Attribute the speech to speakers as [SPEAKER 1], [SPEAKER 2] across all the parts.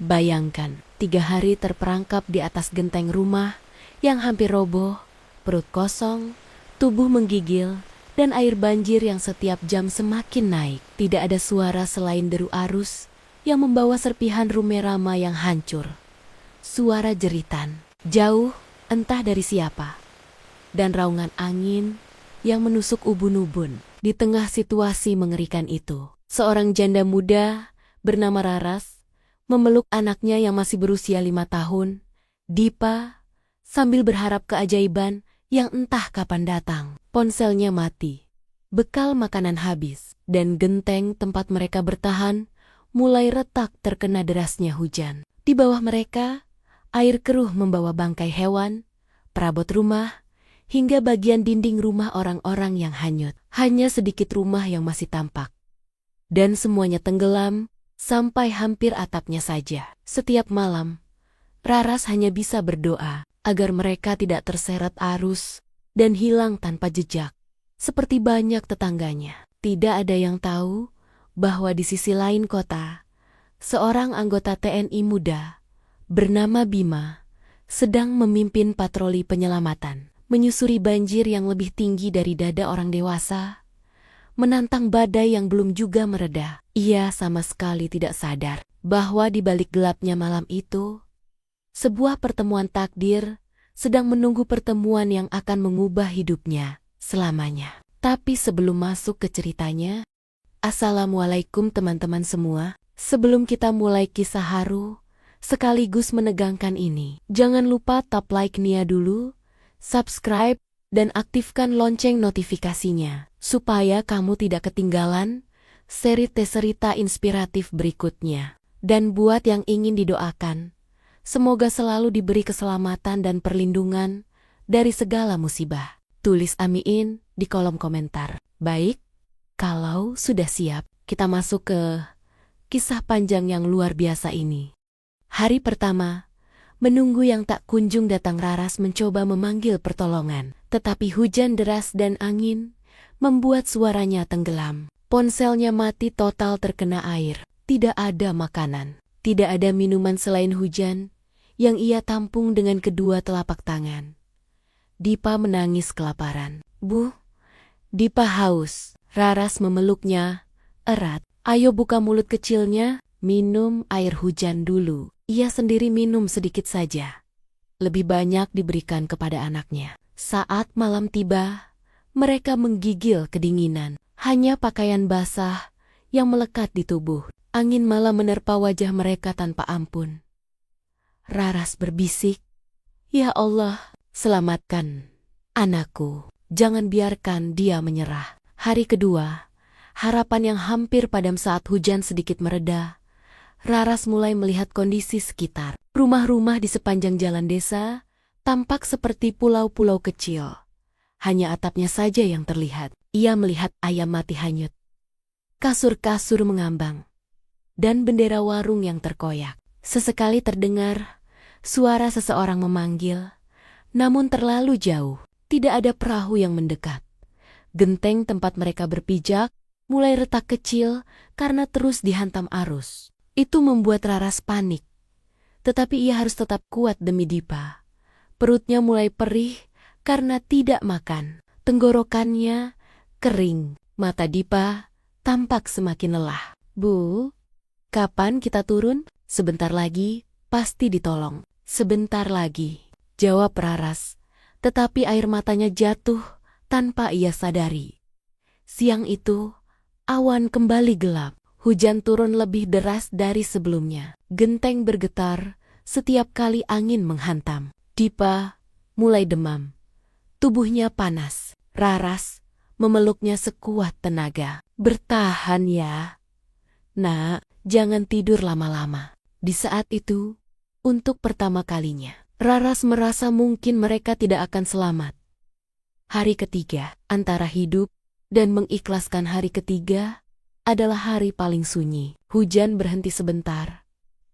[SPEAKER 1] Bayangkan, 3 hari terperangkap di atas genteng rumah yang hampir roboh, perut kosong, tubuh menggigil, dan air banjir yang setiap jam semakin naik. Tidak ada suara selain deru arus yang membawa serpihan rumah Rama yang hancur. Suara jeritan, jauh, entah dari siapa, dan raungan angin yang menusuk ubun-ubun. Di tengah situasi mengerikan itu, seorang janda muda bernama Raras memeluk anaknya yang masih berusia 5 tahun, Dipa, sambil berharap keajaiban yang entah kapan datang. Ponselnya mati, bekal makanan habis, dan genteng tempat mereka bertahan mulai retak terkena derasnya hujan. Di bawah mereka, air keruh membawa bangkai hewan, perabot rumah, hingga bagian dinding rumah orang-orang yang hanyut. Hanya sedikit rumah yang masih tampak. Dan semuanya tenggelam, sampai hampir atapnya saja. Setiap malam, Raras hanya bisa berdoa agar mereka tidak terseret arus dan hilang tanpa jejak. Seperti banyak tetangganya, tidak ada yang tahu bahwa di sisi lain kota, seorang anggota TNI muda bernama Bima sedang memimpin patroli penyelamatan, menyusuri banjir yang lebih tinggi dari dada orang dewasa, menantang badai yang belum juga mereda. Ia sama sekali tidak sadar bahwa di balik gelapnya malam itu, sebuah pertemuan takdir sedang menunggu pertemuan yang akan mengubah hidupnya selamanya. Tapi sebelum masuk ke ceritanya, Assalamualaikum teman-teman semua. Sebelum kita mulai kisah haru, sekaligus menegangkan ini, jangan lupa tap like-nya dulu, subscribe, dan aktifkan lonceng notifikasinya, supaya kamu tidak ketinggalan seri cerita inspiratif berikutnya. Dan buat yang ingin didoakan, semoga selalu diberi keselamatan dan perlindungan dari segala musibah. Tulis amin di kolom komentar. Baik, kalau sudah siap, kita masuk ke kisah panjang yang luar biasa ini. Hari pertama, menunggu yang tak kunjung datang, Raras mencoba memanggil pertolongan. Tetapi hujan deras dan angin membuat suaranya tenggelam. Ponselnya mati total terkena air. Tidak ada makanan, tidak ada minuman selain hujan yang ia tampung dengan kedua telapak tangan. Dipa menangis kelaparan. Bu, Dipa haus. Raras memeluknya erat. Ayo buka mulut kecilnya, minum air hujan dulu. Ia sendiri minum sedikit saja. Lebih banyak diberikan kepada anaknya. Saat malam tiba, mereka menggigil kedinginan. Hanya pakaian basah yang melekat di tubuh. Angin malam menerpa wajah mereka tanpa ampun. Raras berbisik, "Ya Allah, selamatkan anakku. Jangan biarkan dia menyerah." Hari kedua, harapan yang hampir padam saat hujan sedikit mereda, Raras mulai melihat kondisi sekitar. Rumah-rumah di sepanjang jalan desa tampak seperti pulau-pulau kecil. Hanya atapnya saja yang terlihat. Ia melihat ayam mati hanyut, kasur-kasur mengambang, dan bendera warung yang terkoyak. Sesekali terdengar suara seseorang memanggil, namun terlalu jauh. Tidak ada perahu yang mendekat. Genteng tempat mereka berpijak mulai retak kecil karena terus dihantam arus. Itu membuat Raras panik. Tetapi ia harus tetap kuat demi Dipa. Perutnya mulai perih karena tidak makan. Tenggorokannya kering. Mata Dipa tampak semakin lelah. "Bu, kapan kita turun?" "Sebentar lagi, pasti ditolong." "Sebentar lagi," jawab Raras. Tetapi air matanya jatuh tanpa ia sadari. Siang itu, awan kembali gelap. Hujan turun lebih deras dari sebelumnya. Genteng bergetar setiap kali angin menghantam. Dipa mulai demam. Tubuhnya panas. Raras memeluknya sekuat tenaga. "Bertahan ya, Nak, jangan tidur lama-lama." Di saat itu, untuk pertama kalinya, Raras merasa mungkin mereka tidak akan selamat. Hari ketiga, antara hidup dan mengikhlaskan hari ketiga, adalah hari paling sunyi. Hujan berhenti sebentar,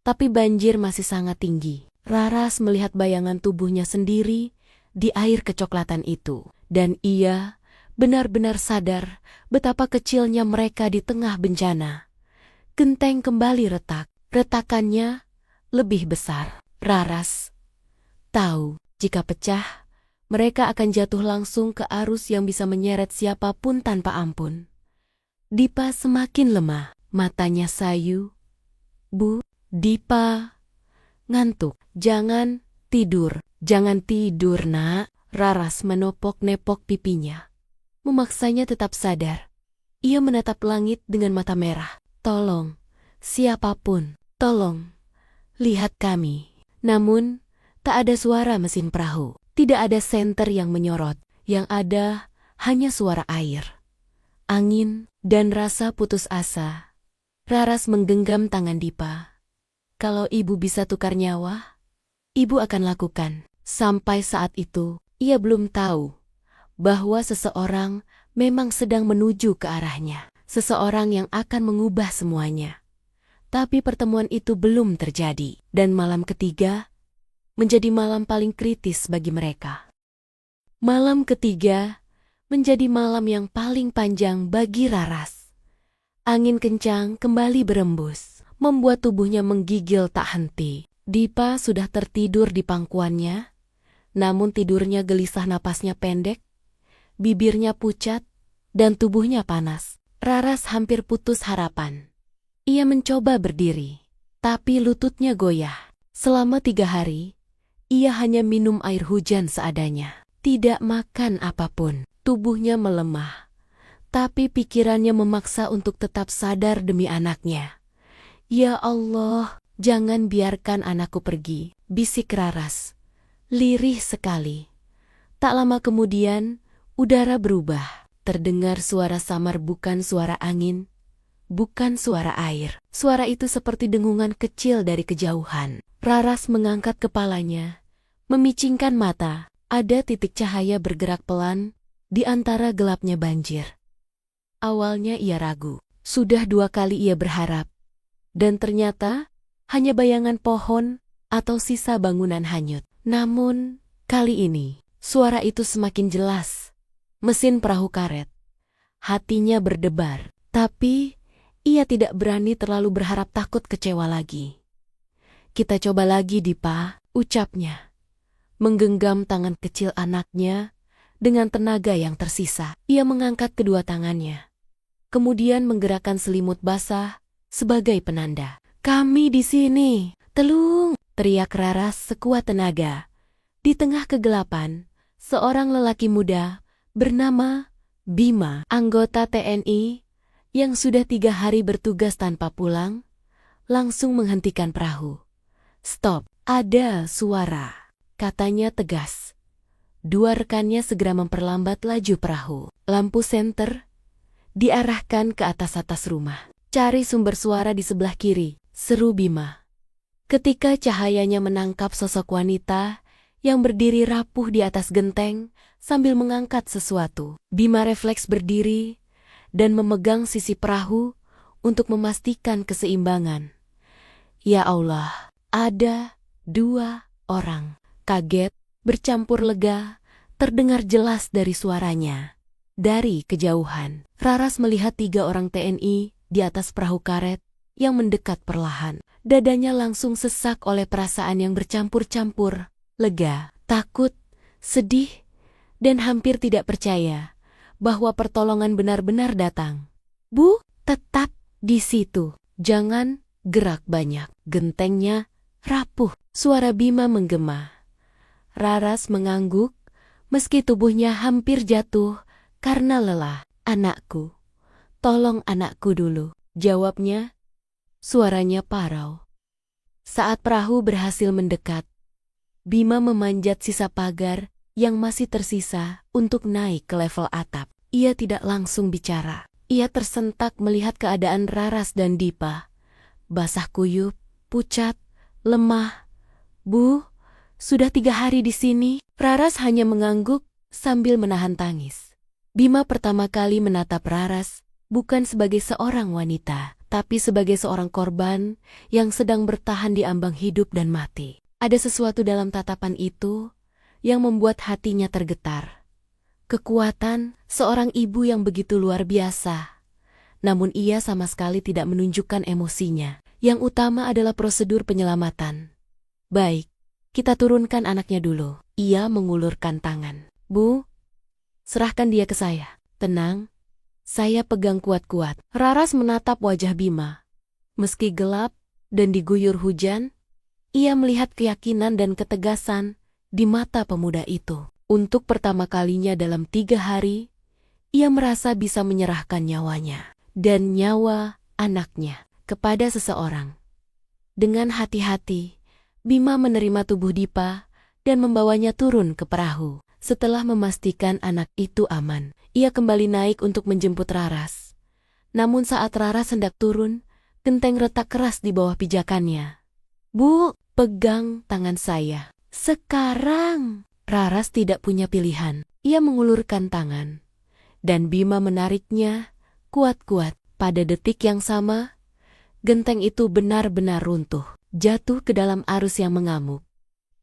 [SPEAKER 1] tapi banjir masih sangat tinggi. Raras melihat bayangan tubuhnya sendiri di air kecoklatan itu, dan ia benar-benar sadar betapa kecilnya mereka di tengah bencana. Genteng kembali retak. Retakannya lebih besar. Raras tahu jika pecah, mereka akan jatuh langsung ke arus yang bisa menyeret siapapun tanpa ampun. Dipa semakin lemah, matanya sayu. Bu, Dipa ngantuk. Jangan tidur nak. Raras menepok-nepok pipinya, memaksanya tetap sadar. Ia menatap langit dengan mata merah. Tolong, siapapun, tolong, lihat kami. Namun, tak ada suara mesin perahu. Tidak ada senter yang menyorot. Yang ada hanya suara air, angin, dan rasa putus asa. Raras menggenggam tangan Dipa. Kalau ibu bisa tukar nyawa, ibu akan lakukan. Sampai saat itu, ia belum tahu bahwa seseorang memang sedang menuju ke arahnya. Seseorang yang akan mengubah semuanya. Tapi pertemuan itu belum terjadi. Dan malam ketiga menjadi malam paling kritis bagi mereka. Malam ketiga menjadi malam yang paling panjang bagi Raras. Angin kencang kembali berembus, membuat tubuhnya menggigil tak henti. Dipa sudah tertidur di pangkuannya, namun tidurnya gelisah, napasnya pendek, bibirnya pucat, dan tubuhnya panas. Raras hampir putus harapan. Ia mencoba berdiri, tapi lututnya goyah. Selama 3 hari, ia hanya minum air hujan seadanya. Tidak makan apapun. Tubuhnya melemah, tapi pikirannya memaksa untuk tetap sadar demi anaknya. Ya Allah, jangan biarkan anakku pergi, bisik Raras. Lirih sekali. Tak lama kemudian, udara berubah. Terdengar suara samar, bukan suara angin, bukan suara air. Suara itu seperti dengungan kecil dari kejauhan. Raras mengangkat kepalanya, memicingkan mata. Ada titik cahaya bergerak pelan di antara gelapnya banjir. Awalnya ia ragu. Sudah 2 kali ia berharap. Dan ternyata hanya bayangan pohon atau sisa bangunan hanyut. Namun, kali ini, suara itu semakin jelas. Mesin perahu karet. Hatinya berdebar, tapi ia tidak berani terlalu berharap, takut kecewa lagi. Kita coba lagi, Dipa, ucapnya. Menggenggam tangan kecil anaknya dengan tenaga yang tersisa. Ia mengangkat kedua tangannya. Kemudian menggerakkan selimut basah sebagai penanda. Kami di sini, telung, teriak Raras sekuat tenaga. Di tengah kegelapan, seorang lelaki muda bernama Bima, anggota TNI yang sudah 3 hari bertugas tanpa pulang, langsung menghentikan perahu. Stop, ada suara, katanya tegas. 2 rekannya segera memperlambat laju perahu. Lampu senter diarahkan ke atas rumah. Cari sumber suara di sebelah kiri, seru Bima. Ketika cahayanya menangkap sosok wanita yang berdiri rapuh di atas genteng sambil mengangkat sesuatu, Bima refleks berdiri dan memegang sisi perahu untuk memastikan keseimbangan. Ya Allah, ada 2 orang. Kaget, bercampur lega, terdengar jelas dari suaranya. Dari kejauhan, Raras melihat 3 orang TNI di atas perahu karet yang mendekat perlahan. Dadanya langsung sesak oleh perasaan yang bercampur-campur, lega, takut, sedih, dan hampir tidak percaya bahwa pertolongan benar-benar datang. Bu, tetap di situ. Jangan gerak banyak. Gentengnya rapuh. Suara Bima menggema. Raras mengangguk meski tubuhnya hampir jatuh karena lelah. Anakku, tolong anakku dulu, jawabnya. Suaranya parau. Saat perahu berhasil mendekat, Bima memanjat sisa pagar yang masih tersisa untuk naik ke level atap. Ia tidak langsung bicara. Ia tersentak melihat keadaan Raras dan Dipa. Basah kuyup, pucat, lemah. Bu, sudah 3 hari di sini. Raras hanya mengangguk sambil menahan tangis. Bima pertama kali menatap Raras bukan sebagai seorang wanita, tapi sebagai seorang korban yang sedang bertahan di ambang hidup dan mati. Ada sesuatu dalam tatapan itu yang membuat hatinya tergetar. Kekuatan seorang ibu yang begitu luar biasa. Namun ia sama sekali tidak menunjukkan emosinya. Yang utama adalah prosedur penyelamatan. Baik, kita turunkan anaknya dulu. Ia mengulurkan tangan. Bu, serahkan dia ke saya. Tenang, saya pegang kuat-kuat. Raras menatap wajah Bima. Meski gelap dan diguyur hujan, ia melihat keyakinan dan ketegasan di mata pemuda itu. Untuk pertama kalinya dalam 3 hari, ia merasa bisa menyerahkan nyawanya dan nyawa anaknya kepada seseorang. Dengan hati-hati, Bima menerima tubuh Dipa dan membawanya turun ke perahu. Setelah memastikan anak itu aman, ia kembali naik untuk menjemput Raras. Namun saat Raras hendak turun, genteng retak keras di bawah pijakannya. Bu, pegang tangan saya. Sekarang, Raras tidak punya pilihan. Ia mengulurkan tangan, dan Bima menariknya kuat-kuat. Pada detik yang sama, genteng itu benar-benar runtuh, jatuh ke dalam arus yang mengamuk.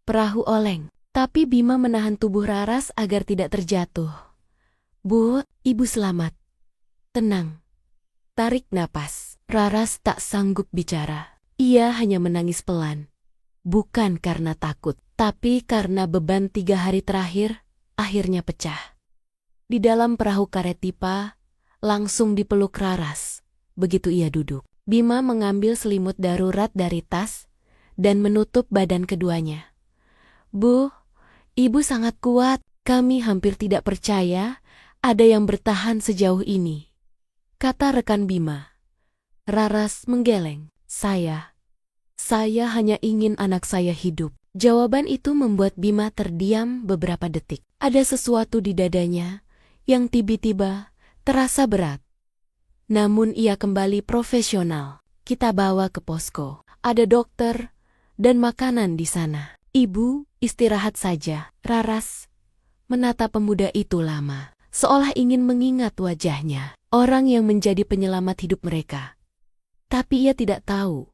[SPEAKER 1] Perahu oleng, tapi Bima menahan tubuh Raras agar tidak terjatuh. Bu, ibu selamat. Tenang. Tarik napas. Raras tak sanggup bicara. Ia hanya menangis pelan. Bukan karena takut, tapi karena beban 3 hari terakhir akhirnya pecah. Di dalam perahu karet Dipa, langsung dipeluk Raras. Begitu ia duduk, Bima mengambil selimut darurat dari tas dan menutup badan keduanya. Bu, ibu sangat kuat. Kami hampir tidak percaya ada yang bertahan sejauh ini, kata rekan Bima. Raras menggeleng. Saya hanya ingin anak saya hidup. Jawaban itu membuat Bima terdiam beberapa detik. Ada sesuatu di dadanya yang tiba-tiba terasa berat. Namun ia kembali profesional. Kita bawa ke posko. Ada dokter dan makanan di sana. Ibu, istirahat saja. Raras menatap pemuda itu lama, seolah ingin mengingat wajahnya, orang yang menjadi penyelamat hidup mereka. Tapi ia tidak tahu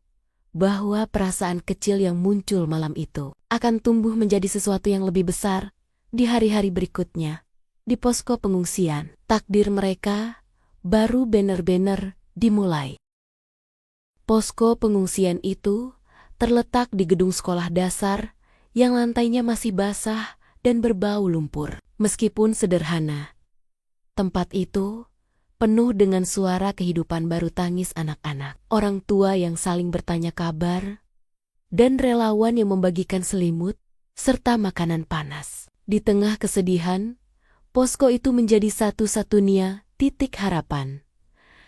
[SPEAKER 1] bahwa perasaan kecil yang muncul malam itu akan tumbuh menjadi sesuatu yang lebih besar di hari-hari berikutnya. Di posko pengungsian, takdir mereka baru benar-benar dimulai. Posko pengungsian itu terletak di gedung sekolah dasar yang lantainya masih basah dan berbau lumpur. Meskipun sederhana, tempat itu penuh dengan suara kehidupan baru, tangis anak-anak, orang tua yang saling bertanya kabar, dan relawan yang membagikan selimut serta makanan panas. Di tengah kesedihan, posko itu menjadi satu-satunya titik harapan.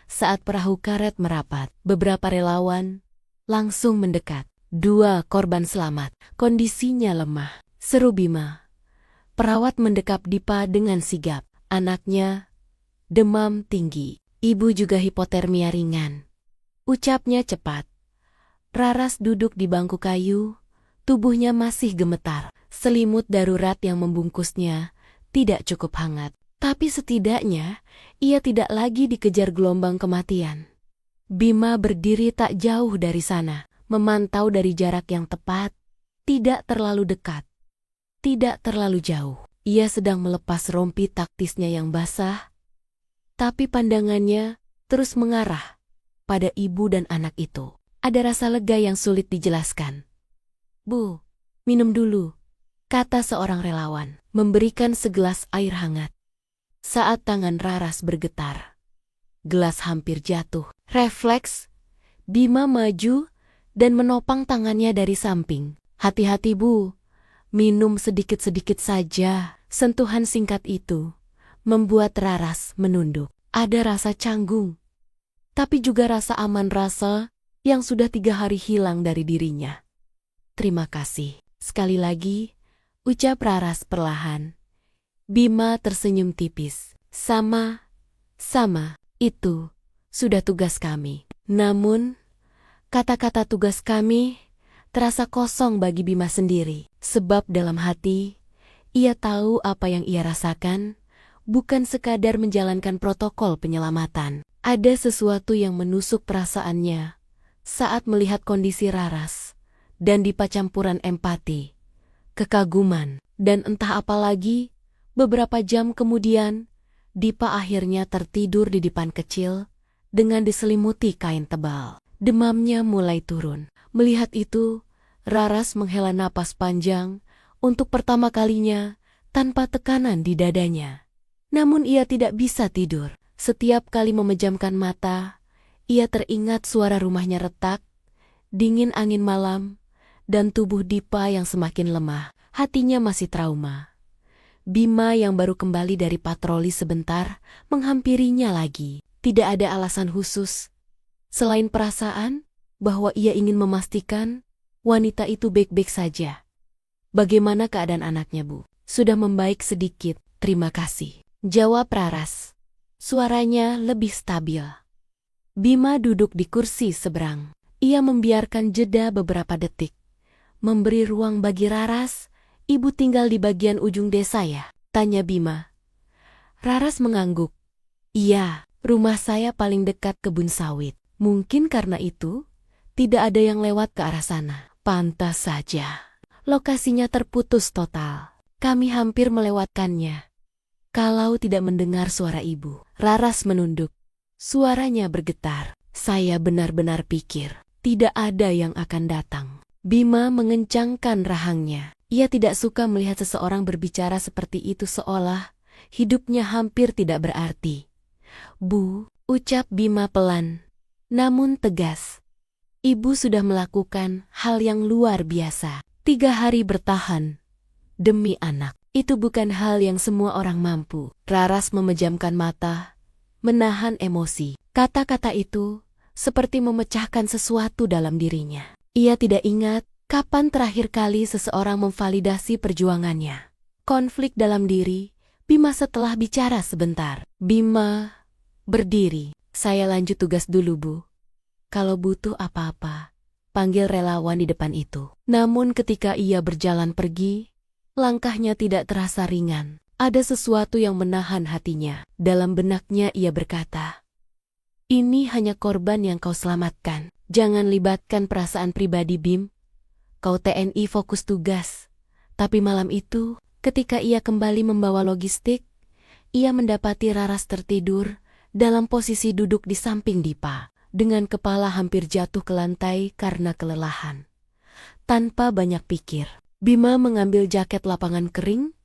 [SPEAKER 1] Saat perahu karet merapat, beberapa relawan langsung mendekat. 2 korban selamat, kondisinya lemah, seru Bima. Perawat mendekap Dipa dengan sigap. Anaknya demam tinggi, ibu juga hipotermia ringan. Ucapnya cepat. Raras duduk di bangku kayu, tubuhnya masih gemetar. Selimut darurat yang membungkusnya tidak cukup hangat. Tapi setidaknya ia tidak lagi dikejar gelombang kematian. Bima berdiri tak jauh dari sana, memantau dari jarak yang tepat, tidak terlalu dekat, tidak terlalu jauh. Ia sedang melepas rompi taktisnya yang basah, tapi pandangannya terus mengarah pada ibu dan anak itu. Ada rasa lega yang sulit dijelaskan. Bu, minum dulu, kata seorang relawan, memberikan segelas air hangat. Saat tangan Raras bergetar, gelas hampir jatuh. Refleks, Bima maju dan menopang tangannya dari samping. Hati-hati bu, minum sedikit-sedikit saja. Sentuhan singkat itu membuat Raras menunduk. Ada rasa canggung, tapi juga rasa aman, rasa yang sudah 3 hari hilang dari dirinya. Terima kasih. Sekali lagi, ucap Raras perlahan. Bima tersenyum tipis. Sama, itu sudah tugas kami. Namun, kata-kata tugas kami terasa kosong bagi Bima sendiri. Sebab dalam hati, ia tahu apa yang ia rasakan bukan sekadar menjalankan protokol penyelamatan. Ada sesuatu yang menusuk perasaannya saat melihat kondisi Raras dan Dipa, campuran empati, kekaguman, dan entah apa lagi. Beberapa jam kemudian, Dipa akhirnya tertidur di dipan kecil dengan diselimuti kain tebal. Demamnya mulai turun. Melihat itu, Raras menghela napas panjang untuk pertama kalinya tanpa tekanan di dadanya. Namun ia tidak bisa tidur. Setiap kali memejamkan mata, ia teringat suara rumahnya retak, dingin angin malam, dan tubuh Dipa yang semakin lemah. Hatinya masih trauma. Bima yang baru kembali dari patroli sebentar menghampirinya lagi. Tidak ada alasan khusus selain perasaan bahwa ia ingin memastikan wanita itu baik-baik saja. Bagaimana keadaan anaknya, Bu? Sudah membaik sedikit, terima kasih, jawab Raras. Suaranya lebih stabil. Bima duduk di kursi seberang. Ia membiarkan jeda beberapa detik, memberi ruang bagi Raras. Ibu tinggal di bagian ujung desa ya? Tanya Bima. Raras mengangguk. Iya, rumah saya paling dekat kebun sawit. Mungkin karena itu, tidak ada yang lewat ke arah sana. Pantas saja. Lokasinya terputus total. Kami hampir melewatkannya. Kalau tidak mendengar suara ibu. Raras menunduk. Suaranya bergetar. Saya benar-benar pikir, tidak ada yang akan datang. Bima mengencangkan rahangnya. Ia tidak suka melihat seseorang berbicara seperti itu seolah hidupnya hampir tidak berarti. Bu, ucap Bima pelan, namun tegas. Ibu sudah melakukan hal yang luar biasa. 3 hari bertahan demi anak. Itu bukan hal yang semua orang mampu. Raras memejamkan mata, menahan emosi. Kata-kata itu seperti memecahkan sesuatu dalam dirinya. Ia tidak ingat kapan terakhir kali seseorang memvalidasi perjuangannya. Konflik dalam diri, Bima setelah bicara sebentar. Bima berdiri. Saya lanjut tugas dulu, Bu. Kalau butuh apa-apa, panggil relawan di depan itu. Namun ketika ia berjalan pergi, langkahnya tidak terasa ringan. Ada sesuatu yang menahan hatinya. Dalam benaknya ia berkata, ini hanya korban yang kau selamatkan. Jangan libatkan perasaan pribadi, Bim. Kau TNI fokus tugas. Tapi malam itu, ketika ia kembali membawa logistik, ia mendapati Raras tertidur dalam posisi duduk di samping Dipa, dengan kepala hampir jatuh ke lantai karena kelelahan. Tanpa banyak pikir, Bima mengambil jaket lapangan kering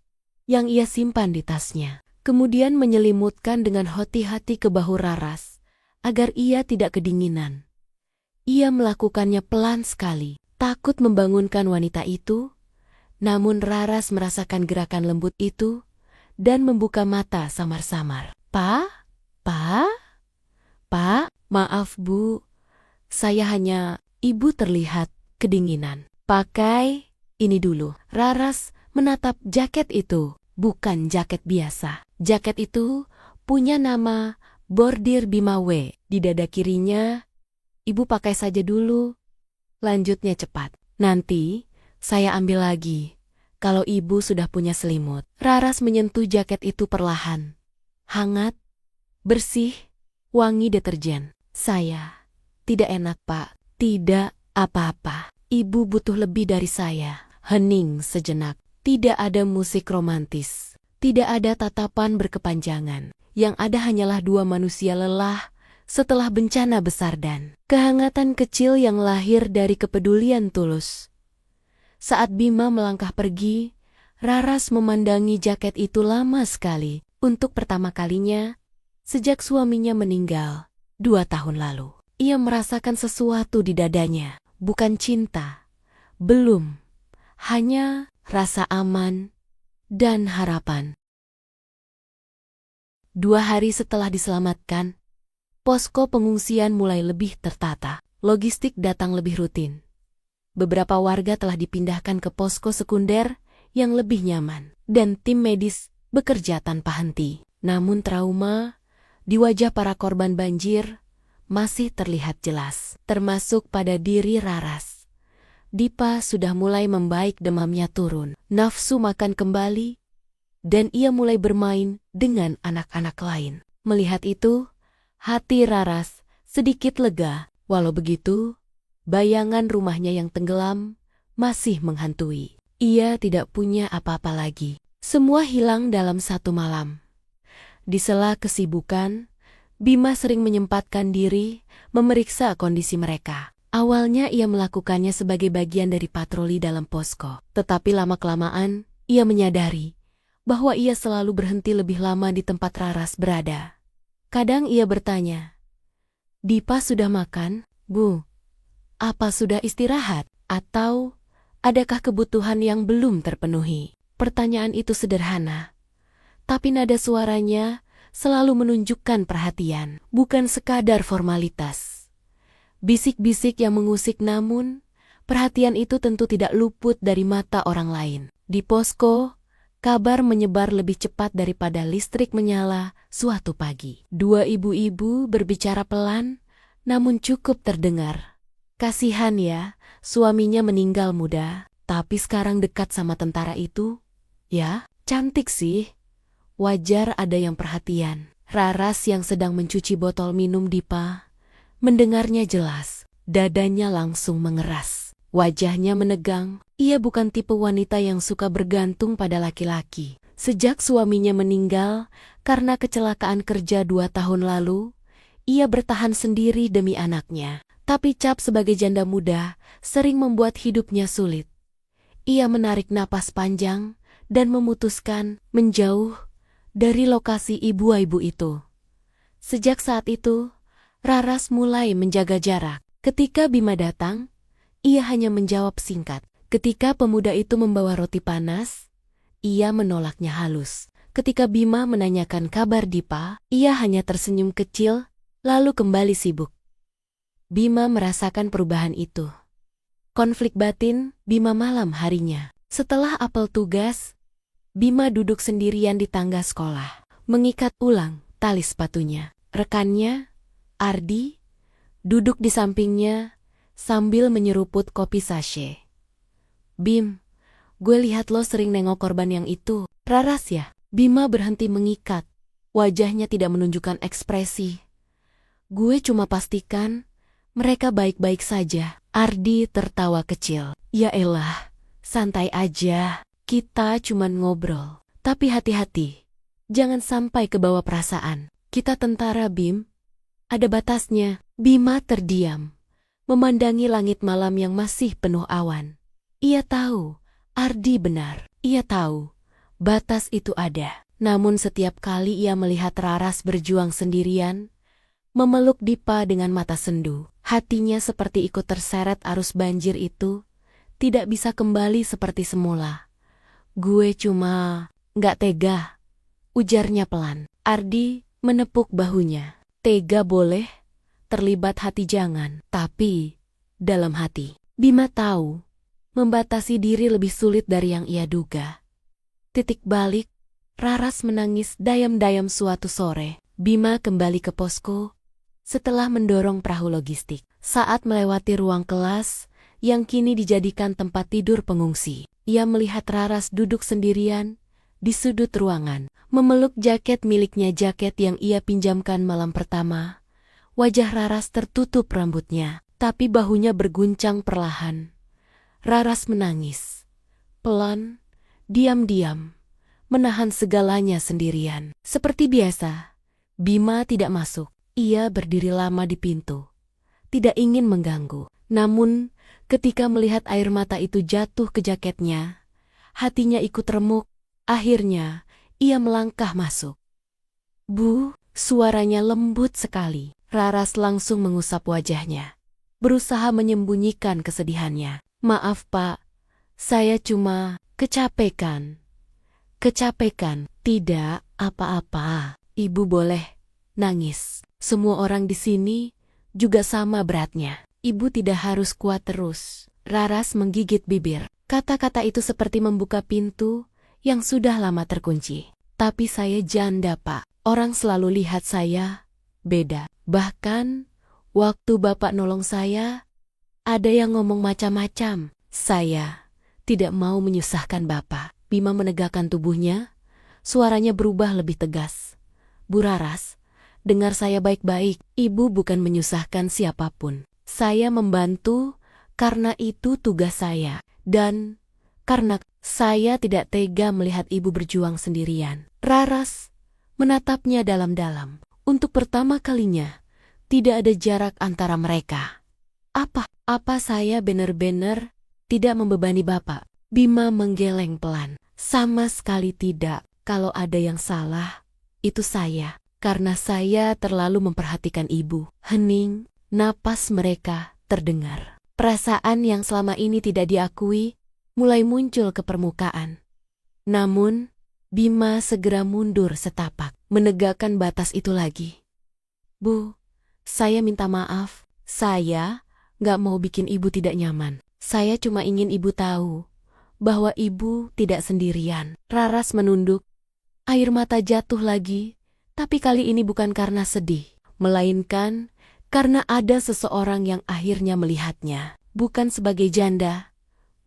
[SPEAKER 1] yang ia simpan di tasnya, kemudian menyelimutkan dengan hati-hati ke bahu Raras agar ia tidak kedinginan. Ia melakukannya pelan sekali, takut membangunkan wanita itu, namun Raras merasakan gerakan lembut itu dan membuka mata samar-samar. Pak? Pak, maaf Bu, saya hanya, ibu terlihat kedinginan. Pakai ini dulu. Raras menatap jaket itu, bukan jaket biasa. Jaket itu punya nama Bordir Bima W. Di dada kirinya, ibu pakai saja dulu. Lanjutnya cepat. Nanti, saya ambil lagi. Kalau ibu sudah punya selimut. Raras menyentuh jaket itu perlahan. Hangat, bersih, wangi deterjen. Saya tidak enak, Pak. Tidak apa-apa. Ibu butuh lebih dari saya. Hening sejenak. Tidak ada musik romantis. Tidak ada tatapan berkepanjangan. Yang ada hanyalah 2 manusia lelah setelah bencana besar dan kehangatan kecil yang lahir dari kepedulian tulus. Saat Bima melangkah pergi, Raras memandangi jaket itu lama sekali. Untuk pertama kalinya, sejak suaminya meninggal 2 tahun lalu. Ia merasakan sesuatu di dadanya, bukan cinta. Belum, hanya rasa aman dan harapan. 2 hari setelah diselamatkan, posko pengungsian mulai lebih tertata. Logistik datang lebih rutin. Beberapa warga telah dipindahkan ke posko sekunder yang lebih nyaman. Dan tim medis bekerja tanpa henti. Namun trauma di wajah para korban banjir masih terlihat jelas. Termasuk pada diri Raras. Dipa sudah mulai membaik, demamnya turun. Nafsu makan kembali. Dan ia mulai bermain dengan anak-anak lain. Melihat itu, hati Raras sedikit lega. Walau begitu, bayangan rumahnya yang tenggelam masih menghantui. Ia tidak punya apa-apa lagi. Semua hilang dalam satu malam. Di sela kesibukan, Bima sering menyempatkan diri memeriksa kondisi mereka. Awalnya ia melakukannya sebagai bagian dari patroli dalam posko. Tetapi lama-kelamaan, ia menyadari bahwa ia selalu berhenti lebih lama di tempat Raras berada. Kadang ia bertanya, "Dipa sudah makan, Bu? Apa sudah istirahat? Atau adakah kebutuhan yang belum terpenuhi?" Pertanyaan itu sederhana, tapi nada suaranya selalu menunjukkan perhatian, bukan sekadar formalitas. Bisik-bisik yang mengusik, namun perhatian itu tentu tidak luput dari mata orang lain. Di posko, kabar menyebar lebih cepat daripada listrik menyala suatu pagi. Dua ibu-ibu berbicara pelan, namun cukup terdengar. "Kasihan ya, suaminya meninggal muda, tapi sekarang dekat sama tentara itu. Ya, cantik sih. Wajar ada yang perhatian." Raras yang sedang mencuci botol minum Dipa mendengarnya jelas. Dadanya langsung mengeras. Wajahnya menegang. Ia bukan tipe wanita yang suka bergantung pada laki-laki. Sejak suaminya meninggal karena kecelakaan kerja 2 tahun lalu, ia bertahan sendiri demi anaknya. Tapi cap sebagai janda muda sering membuat hidupnya sulit. Ia menarik napas panjang dan memutuskan menjauh dari lokasi ibu-ibu itu. Sejak saat itu, Raras mulai menjaga jarak. Ketika Bima datang, ia hanya menjawab singkat. Ketika pemuda itu membawa roti panas, ia menolaknya halus. Ketika Bima menanyakan kabar Dipa, ia hanya tersenyum kecil, lalu kembali sibuk. Bima merasakan perubahan itu. Konflik batin Bima malam harinya. Setelah apel tugas, Bima duduk sendirian di tangga sekolah, mengikat ulang tali sepatunya. Rekannya, Ardi, duduk di sampingnya sambil menyeruput kopi sachet. "Bim, gue lihat lo sering nengok korban yang itu. Raras ya?" Bima berhenti mengikat. Wajahnya tidak menunjukkan ekspresi. "Gue cuma pastikan mereka baik-baik saja." Ardi tertawa kecil. "Ya elah, santai aja. Kita cuman ngobrol. Tapi hati-hati. Jangan sampai kebawa perasaan. Kita tentara, Bim. Ada batasnya." Bima terdiam, memandangi langit malam yang masih penuh awan. Ia tahu, Ardi benar. Ia tahu, batas itu ada. Namun setiap kali ia melihat Raras berjuang sendirian, memeluk Dipa dengan mata sendu, hatinya seperti ikut terseret arus banjir itu, tidak bisa kembali seperti semula. "Gue cuma nggak tega," ujarnya pelan. Ardi menepuk bahunya. "Tega boleh, terlibat hati jangan." Tapi dalam hati, Bima tahu, membatasi diri lebih sulit dari yang ia duga. Titik balik, Raras menangis dayam-dayam suatu sore. Bima kembali ke posko setelah mendorong perahu logistik. Saat melewati ruang kelas yang kini dijadikan tempat tidur pengungsi, ia melihat Raras duduk sendirian di sudut ruangan, memeluk jaket miliknya, jaket yang ia pinjamkan malam pertama. Wajah Raras tertutup rambutnya, tapi bahunya berguncang perlahan. Raras menangis. Pelan, diam-diam, menahan segalanya sendirian. Seperti biasa, Bima tidak masuk. Ia berdiri lama di pintu, tidak ingin mengganggu. Namun, ketika melihat air mata itu jatuh ke jaketnya, hatinya ikut remuk. Akhirnya, ia melangkah masuk. "Bu," suaranya lembut sekali. Raras langsung mengusap wajahnya, berusaha menyembunyikan kesedihannya. "Maaf, Pak. Saya cuma kecapekan." "Kecapekan? Tidak apa-apa. Ibu boleh nangis. Semua orang di sini juga sama beratnya. Ibu tidak harus kuat terus." Raras menggigit bibir. Kata-kata itu seperti membuka pintu yang sudah lama terkunci. "Tapi saya janda, Pak. Orang selalu lihat saya beda. Bahkan, waktu Bapak nolong saya, ada yang ngomong macam-macam. Saya tidak mau menyusahkan Bapak." Bima menegakkan tubuhnya, suaranya berubah lebih tegas. "Bu Raras, dengar saya baik-baik. Ibu bukan menyusahkan siapapun. Saya membantu karena itu tugas saya. Dan karena saya tidak tega melihat ibu berjuang sendirian." Raras menatapnya dalam-dalam. Untuk pertama kalinya, tidak ada jarak antara mereka. Apa saya benar-benar tidak membebani Bapak? Bima menggeleng pelan. Sama sekali tidak. Kalau ada yang salah, itu saya. Karena saya terlalu memperhatikan ibu. Hening, napas mereka terdengar. Perasaan yang selama ini tidak diakui mulai muncul ke permukaan. Namun, Bima segera mundur setapak, menegakkan batas itu lagi. Bu, saya minta maaf. Saya nggak mau bikin ibu tidak nyaman. Saya cuma ingin ibu tahu bahwa ibu tidak sendirian. Raras menunduk. Air mata jatuh lagi, tapi kali ini bukan karena sedih, melainkan karena ada seseorang yang akhirnya melihatnya. Bukan sebagai janda,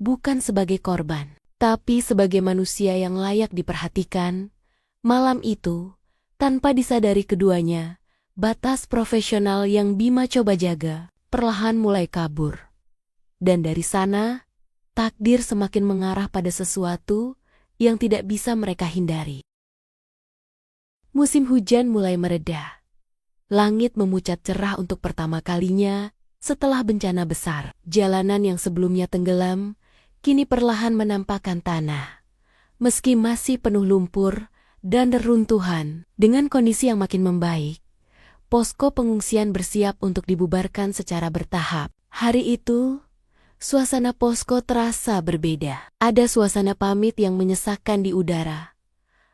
[SPEAKER 1] bukan sebagai korban, tapi sebagai manusia yang layak diperhatikan. Malam itu, tanpa disadari keduanya, batas profesional yang Bima coba jaga perlahan mulai kabur. Dan dari sana, takdir semakin mengarah pada sesuatu yang tidak bisa mereka hindari. Musim hujan mulai mereda. Langit memucat cerah untuk pertama kalinya setelah bencana besar. Jalanan yang sebelumnya tenggelam, kini perlahan menampakkan tanah. Meski masih penuh lumpur dan reruntuhan, dengan kondisi yang makin membaik, posko pengungsian bersiap untuk dibubarkan secara bertahap. Hari itu, suasana posko terasa berbeda. Ada suasana pamit yang menyesakkan di udara.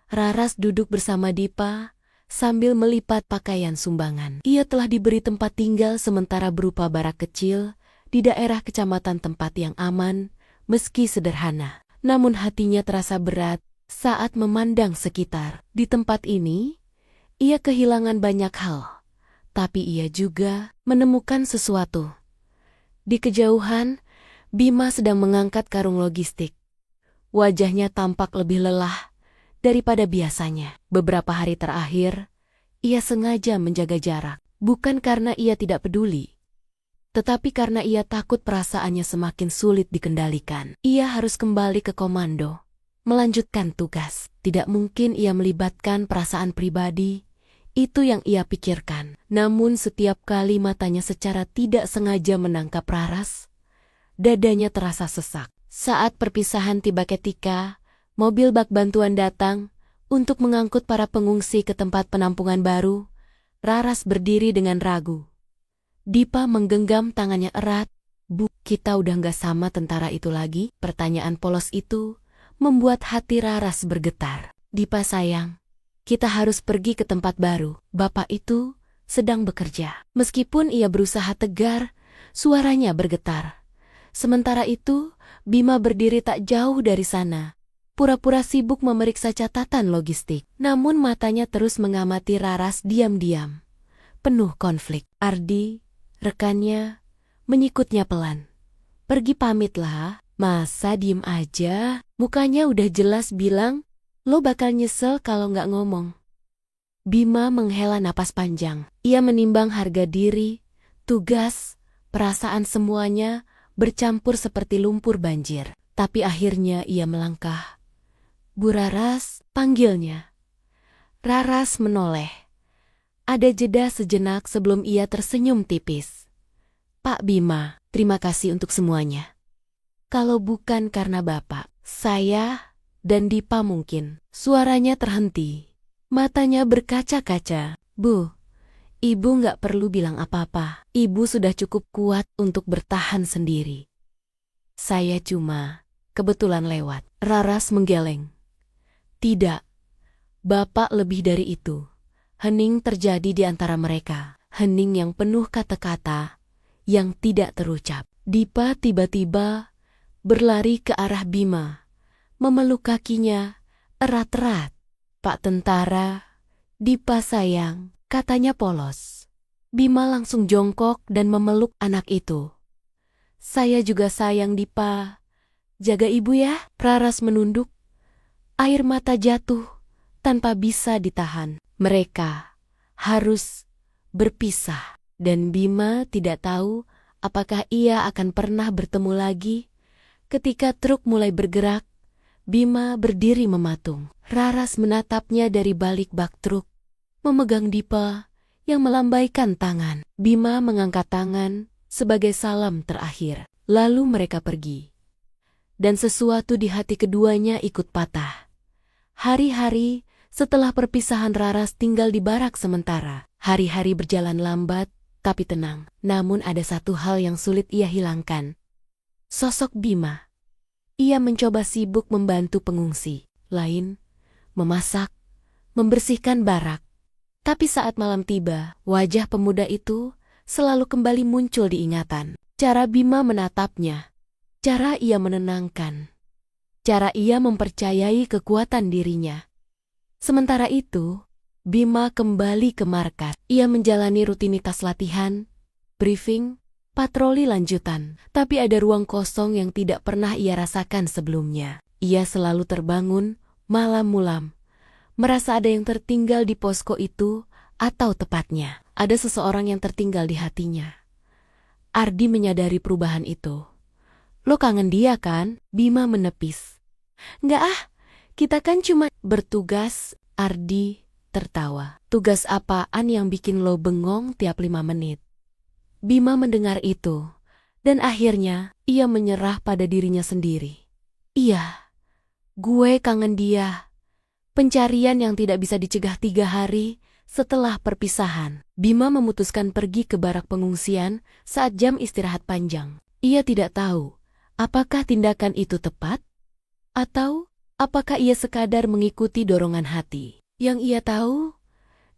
[SPEAKER 1] Raras duduk bersama Dipa sambil melipat pakaian sumbangan. Ia telah diberi tempat tinggal sementara berupa barak kecil di daerah kecamatan, tempat yang aman meski sederhana. Namun hatinya terasa berat saat memandang sekitar. Di tempat ini, ia kehilangan banyak hal, tapi ia juga menemukan sesuatu. Di kejauhan, Bima sedang mengangkat karung logistik. Wajahnya tampak lebih lelah daripada biasanya. Beberapa hari terakhir, ia sengaja menjaga jarak. Bukan karena ia tidak peduli, tetapi karena ia takut perasaannya semakin sulit dikendalikan. Ia harus kembali ke komando, melanjutkan tugas. Tidak mungkin ia melibatkan perasaan pribadi, itu yang ia pikirkan. Namun setiap kali matanya secara tidak sengaja menangkap Raras, dadanya terasa sesak. Saat perpisahan tiba ketika mobil bak bantuan datang untuk mengangkut para pengungsi ke tempat penampungan baru, Raras berdiri dengan ragu. Dipa menggenggam tangannya erat. Bu, kita udah gak sama tentara itu lagi? Pertanyaan polos itu membuat hati Raras bergetar. Dipa sayang, kita harus pergi ke tempat baru. Bapak itu sedang bekerja. Meskipun ia berusaha tegar, suaranya bergetar. Sementara itu, Bima berdiri tak jauh dari sana, pura-pura sibuk memeriksa catatan logistik. Namun matanya terus mengamati Raras diam-diam, penuh konflik. Ardi, rekannya, menyikutnya pelan. Pergi pamitlah, masa diem aja? Mukanya udah jelas bilang, lo bakal nyesel kalau nggak ngomong. Bima menghela napas panjang. Ia menimbang harga diri, tugas, perasaan, semuanya bercampur seperti lumpur banjir. Tapi akhirnya ia melangkah. Bu Raras, panggilnya. Raras menoleh. Ada jeda sejenak sebelum ia tersenyum tipis. Pak Bima, terima kasih untuk semuanya. Kalau bukan karena Bapak, saya dan Dipa mungkin. Suaranya terhenti. Matanya berkaca-kaca. Bu, Ibu nggak perlu bilang apa-apa. Ibu sudah cukup kuat untuk bertahan sendiri. Saya cuma kebetulan lewat. Raras menggeleng. Tidak, Bapak lebih dari itu. Hening terjadi di antara mereka. Hening yang penuh kata-kata yang tidak terucap. Dipa tiba-tiba berlari ke arah Bima, memeluk kakinya erat-erat. Pak Tentara, Dipa sayang, katanya polos. Bima langsung jongkok dan memeluk anak itu. Saya juga sayang Dipa. Jaga ibu ya. Raras menunduk. Air mata jatuh tanpa bisa ditahan. Mereka harus berpisah. Dan Bima tidak tahu apakah ia akan pernah bertemu lagi. Ketika truk mulai bergerak, Bima berdiri mematung. Raras menatapnya dari balik bak truk, memegang Dipa yang melambaikan tangan. Bima mengangkat tangan sebagai salam terakhir. Lalu mereka pergi. Dan sesuatu di hati keduanya ikut patah. Hari-hari setelah perpisahan Raras tinggal di barak sementara. Hari-hari berjalan lambat, tapi tenang. Namun ada satu hal yang sulit ia hilangkan. Sosok Bima. Ia mencoba sibuk membantu pengungsi lain, memasak, membersihkan barak. Tapi saat malam tiba, wajah pemuda itu selalu kembali muncul di ingatan. Cara Bima menatapnya, cara ia menenangkan, cara ia mempercayai kekuatan dirinya. Sementara itu, Bima kembali ke markas. Ia menjalani rutinitas latihan, briefing, patroli lanjutan. Tapi ada ruang kosong yang tidak pernah ia rasakan sebelumnya. Ia selalu terbangun malam-malam, merasa ada yang tertinggal di posko itu, atau tepatnya, ada seseorang yang tertinggal di hatinya. Ardi menyadari perubahan itu. Lo kangen dia kan? Bima menepis. Nggak ah, kita kan cuma bertugas. Ardi tertawa. Tugas apaan yang bikin lo bengong tiap 5 menit? Bima mendengar itu, dan akhirnya ia menyerah pada dirinya sendiri. Iya, gue kangen dia. Pencarian yang tidak bisa dicegah 3 hari setelah perpisahan. Bima memutuskan pergi ke barak pengungsian saat jam istirahat panjang. Ia tidak tahu apakah tindakan itu tepat, atau apakah ia sekadar mengikuti dorongan hati. Yang ia tahu,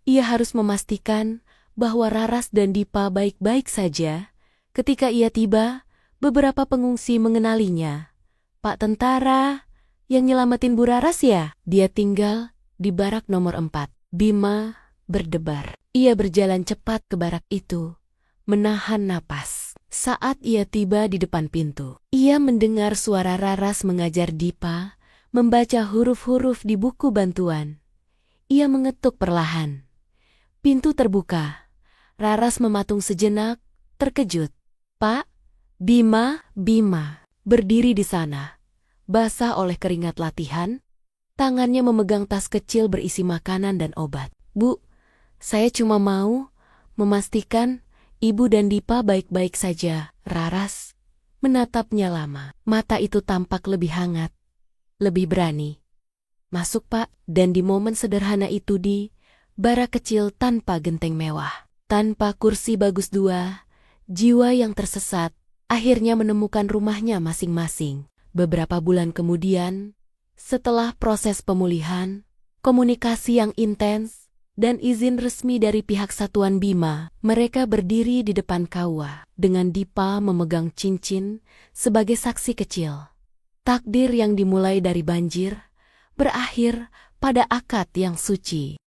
[SPEAKER 1] ia harus memastikan bahwa Raras dan Dipa baik-baik saja. Ketika ia tiba, beberapa pengungsi mengenalinya. Pak tentara yang nyelamatin Bu Raras ya? Dia tinggal di barak nomor 4. Bima berdebar. Ia berjalan cepat ke barak itu, menahan napas. Saat ia tiba di depan pintu, ia mendengar suara Raras mengajar Dipa membaca huruf-huruf di buku bantuan. Ia mengetuk perlahan. Pintu terbuka. Raras mematung sejenak, terkejut. Pak, Bima berdiri di sana. Basah oleh keringat latihan, tangannya memegang tas kecil berisi makanan dan obat. Bu, saya cuma mau memastikan Ibu dan Dipa baik-baik saja. Raras menatapnya lama. Mata itu tampak lebih hangat, lebih berani. Masuk Pak. Dan di momen sederhana itu di barak kecil tanpa genteng mewah, tanpa kursi bagus dua, jiwa yang tersesat akhirnya menemukan rumahnya masing-masing. Beberapa bulan kemudian, setelah proses pemulihan, komunikasi yang intens, dan izin resmi dari pihak Satuan Bima, mereka berdiri di depan KUA dengan Dipa memegang cincin sebagai saksi kecil. Takdir yang dimulai dari banjir berakhir pada akad yang suci.